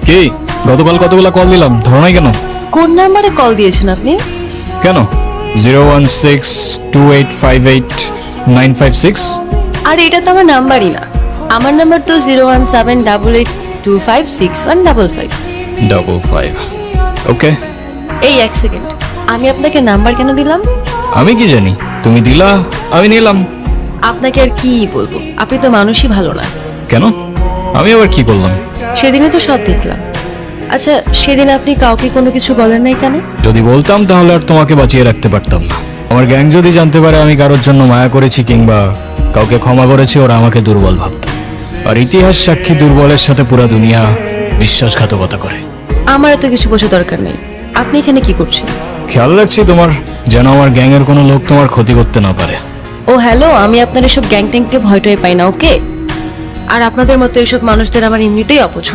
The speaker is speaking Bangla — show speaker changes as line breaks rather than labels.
কি গতকাল কতগুলো কল দিলাম, ধরো নাই কেন?
কোন নাম্বারে কল দিয়েছেন আপনি?
কেন 01628589556?
আর এটা তো আমার নাম্বারই না। আমার নাম্বার তো 01788256155।
ওকে,
এই এক সেকেন্ড, আমি আপনাকে নাম্বার কেন দিলাম?
আমি কি জানি, তুমি দিলা আমি নিলাম।
আপনাকে আর কি বলবো, আপনি তো মানুষই ভালো না।
কেন, আমি আবার কি করলাম?
সেদিনে তো সব দেখলাম। আচ্ছা, সেদিন আপনি কাউকে কোনো কিছু বলেন নাই কেন?
যদি বলতাম তাহলে আর তোমাকে বাঁচিয়ে রাখতে পারতাম না। আমার গ্যাং যদি জানতে পারে আমি কারোর জন্য মায়া করেছি কিংবা কাউকে ক্ষমা করেছি, ওরা আমাকে দুর্বল ভাবত। আর ইতিহাস সাক্ষী দুর্বলের সাথে পুরা দুনিয়া বিশ্বাসঘাতকতা করে।
আমার এত কিছু বোঝা দরকার নেই। আপনি এখানে কি করছেন?
খেয়াল রাখছি তোমার, যেন আমার গ্যাংয়ের কোনো লোক তোমার ক্ষতি করতে না পারে।
ও হ্যালো, আমি আপনার এসব গ্যাং ট্যাংকে ভয়টয় পাই না, ওকে? আর আপনাদের মতো এইসব মানুষদের আমার এমনিতেই অপছন্দ।